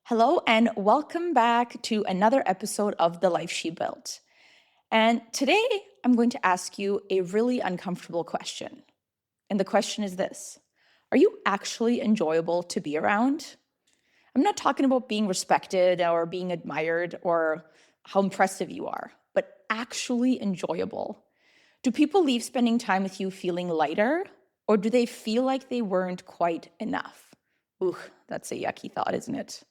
Hello, and welcome back to another episode of The Life She Built. And today I'm going to ask you a really uncomfortable question. And the question is this: are you actually enjoyable to be around? I'm not talking about being respected or being admired or how impressive you are, but actually enjoyable. Do people leave spending time with you feeling lighter, or do they feel like they weren't quite enough? Ooh, that's a yucky thought, isn't it?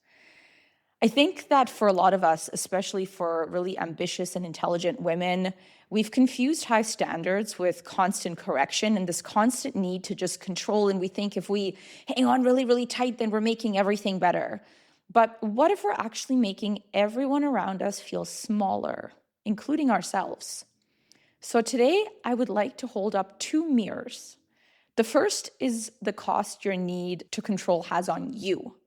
I think that for a lot of us, especially for really ambitious and intelligent women, we've confused high standards with constant correction and this constant need to just control. And we think if we hang on really, really tight, then we're making everything better. But what if we're actually making everyone around us feel smaller, including ourselves? So today, I would like to hold up two mirrors. The first is the cost your need to control has on you.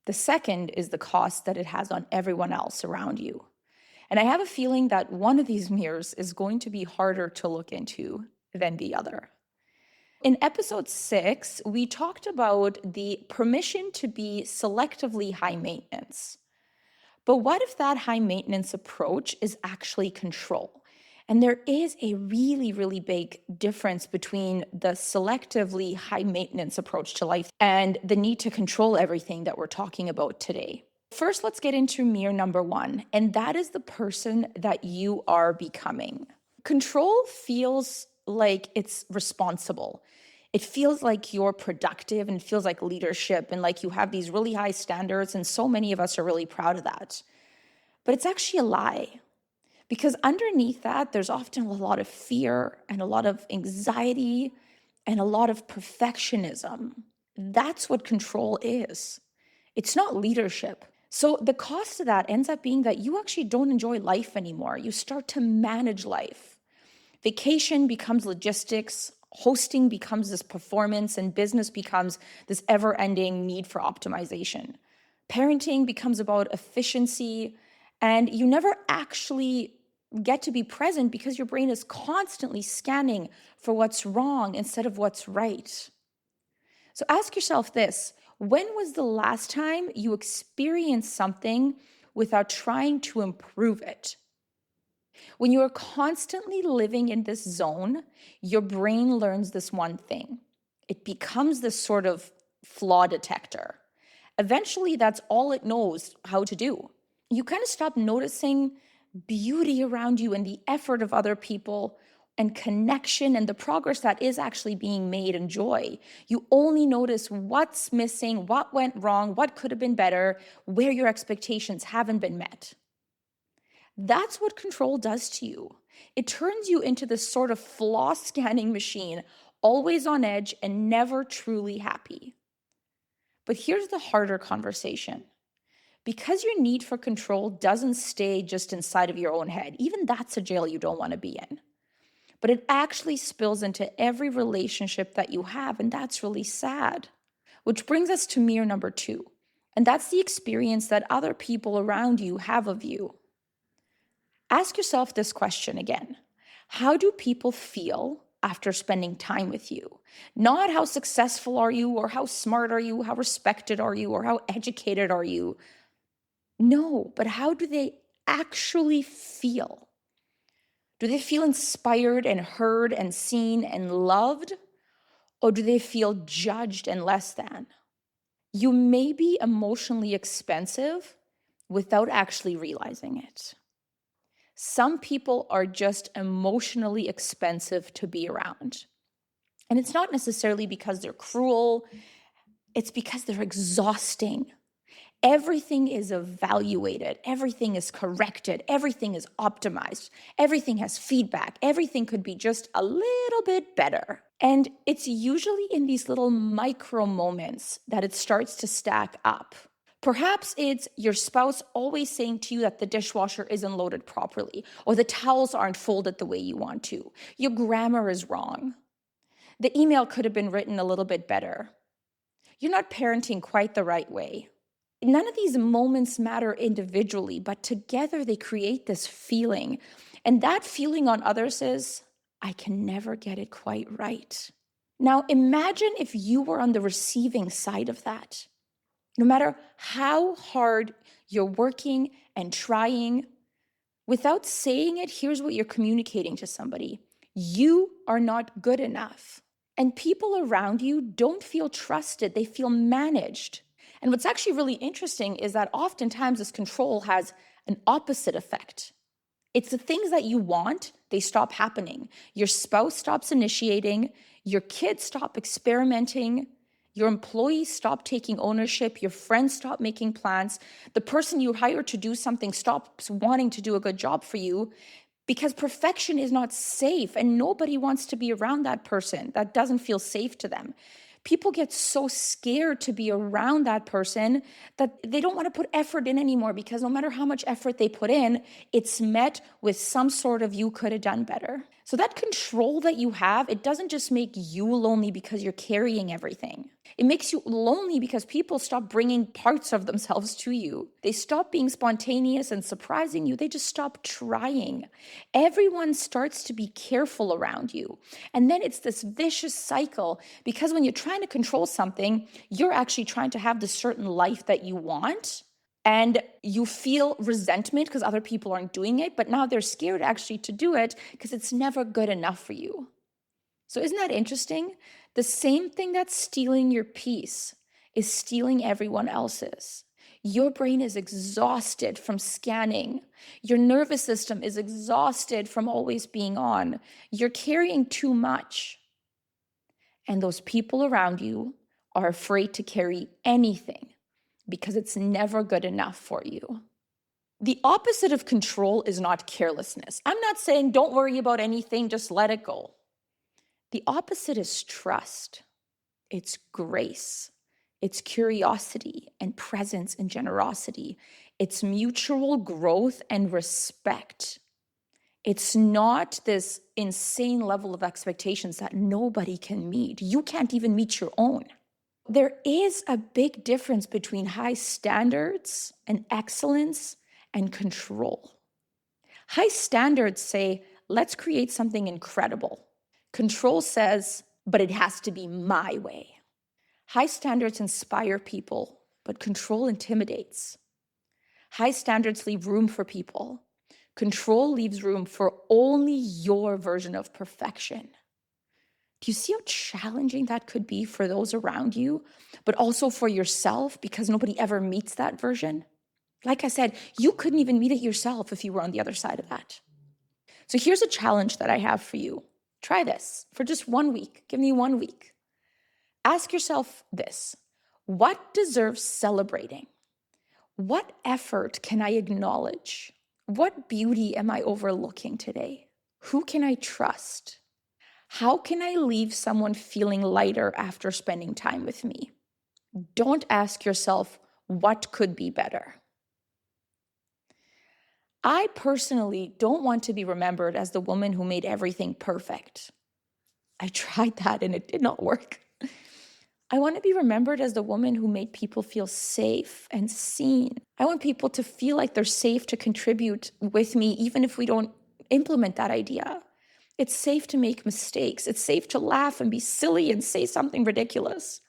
The second is the cost that it has on everyone else around you. And I have a feeling that one of these mirrors is going to be harder to look into than the other. In episode 6, we talked about the permission to be selectively high maintenance. But what if that high maintenance approach is actually control? And there is a really, really big difference between the selectively high maintenance approach to life and the need to control everything that we're talking about today. First, let's get into mirror number one, and that is the person that you are becoming. Control feels like it's responsible. It feels like you're productive and it feels like leadership and like you have these really high standards, and so many of us are really proud of that. But it's actually a lie because underneath that, there's often a lot of fear and a lot of anxiety and a lot of perfectionism. That's what control is. It's not leadership. So the cost of that ends up being that you actually don't enjoy life anymore. You start to manage life. Vacation becomes logistics, hosting becomes this performance, and business becomes this ever ending need for optimization. Parenting becomes about efficiency, and you never actually get to be present because your brain is constantly scanning for what's wrong instead of what's right. So ask yourself this: when was the last time you experienced something without trying to improve it? When you are constantly living in this zone, your brain learns this one thing. It becomes this sort of flaw detector. Eventually, that's all it knows how to do. You kind of stop noticing beauty around you and the effort of other people and connection and the progress that is actually being made and joy. You only notice what's missing, what went wrong, what could have been better, where your expectations haven't been met. That's what control does to you. It turns you into this sort of flaw scanning machine, always on edge and never truly happy. But here's the harder conversation. Because your need for control doesn't stay just inside of your own head, even that's a jail you don't want to be in. But it actually spills into every relationship that you have, and that's really sad. Which brings us to mirror number two, and that's the experience that other people around you have of you. Ask yourself this question again: how do people feel after spending time with you? Not how successful are you, or how smart are you, how respected are you, or how educated are you. No, but how do they actually feel? Do they feel inspired and heard and seen and loved? Or do they feel judged and less than? You may be emotionally expensive without actually realizing it. Some people are just emotionally expensive to be around. And it's not necessarily because they're cruel, it's because they're exhausting. Everything is evaluated, everything is corrected, everything is optimized, everything has feedback, everything could be just a little bit better. And it's usually in these little micro moments that it starts to stack up. Perhaps it's your spouse always saying to you that the dishwasher isn't loaded properly, or the towels aren't folded the way you want to. Your grammar is wrong. The email could have been written a little bit better. You're not parenting quite the right way. None of these moments matter individually, but together they create this feeling. And that feeling on others is, I can never get it quite right. Now, imagine if you were on the receiving side of that. No matter how hard you're working and trying, without saying it, here's what you're communicating to somebody: you are not good enough. And people around you don't feel trusted, they feel managed. And what's actually really interesting is that oftentimes this control has an opposite effect. It's the things that you want, they stop happening. Your spouse stops initiating, your kids stop experimenting, your employees stop taking ownership, your friends stop making plans, the person you hire to do something stops wanting to do a good job for you, because perfection is not safe and nobody wants to be around that person that doesn't feel safe to them. People get so scared to be around that person that they don't want to put effort in anymore, because no matter how much effort they put in, it's met with some sort of "you could have done better." So that control that you have, it doesn't just make you lonely because you're carrying everything. It makes you lonely because people stop bringing parts of themselves to you. They stop being spontaneous and surprising you. They just stop trying. Everyone starts to be careful around you. And then it's this vicious cycle, because when you're trying to control something, you're actually trying to have the certain life that you want. And you feel resentment because other people aren't doing it, but now they're scared actually to do it because it's never good enough for you. So isn't that interesting? The same thing that's stealing your peace is stealing everyone else's. Your brain is exhausted from scanning. Your nervous system is exhausted from always being on. You're carrying too much. And those people around you are afraid to carry anything because it's never good enough for you. The opposite of control is not carelessness. I'm not saying don't worry about anything, just let it go. The opposite is trust. It's grace. It's curiosity and presence and generosity. It's mutual growth and respect. It's not this insane level of expectations that nobody can meet. You can't even meet your own. There is a big difference between high standards and excellence and control. High standards say, let's create something incredible. Control says, but it has to be my way. High standards inspire people, but control intimidates. High standards leave room for people. Control leaves room for only your version of perfection. Do you see how challenging that could be for those around you, but also for yourself, because nobody ever meets that version? Like I said, you couldn't even meet it yourself if you were on the other side of that. So here's a challenge that I have for you. Try this for just 1 week. Give me 1 week. Ask yourself this: what deserves celebrating? What effort can I acknowledge? What beauty am I overlooking today? Who can I trust? How can I leave someone feeling lighter after spending time with me? Don't ask yourself, what could be better? I personally don't want to be remembered as the woman who made everything perfect. I tried that and it did not work. I want to be remembered as the woman who made people feel safe and seen. I want people to feel like they're safe to contribute with me, even if we don't implement that idea. It's safe to make mistakes. It's safe to laugh and be silly and say something ridiculous.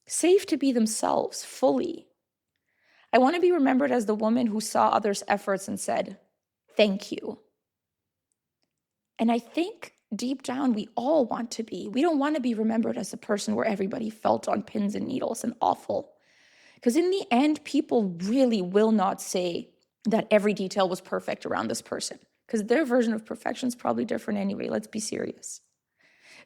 Safe to be themselves fully. I want to be remembered as the woman who saw others' efforts and said, thank you. And I think deep down, we all want to be. We don't want to be remembered as the person where everybody felt on pins and needles and awful. Because in the end, people really will not say that every detail was perfect around this person, because their version of perfection is probably different anyway. Let's be serious.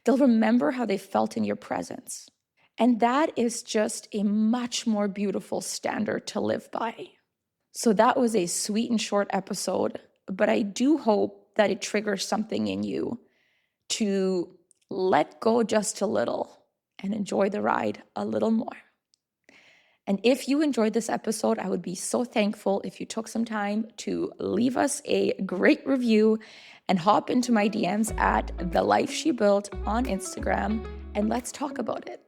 They'll remember how they felt in your presence. And that is just a much more beautiful standard to live by. So that was a sweet and short episode, but I do hope that it triggers something in you to let go just a little and enjoy the ride a little more. And if you enjoyed this episode, I would be so thankful if you took some time to leave us a great review and hop into my DMs at The Life She Built on Instagram, and let's talk about it.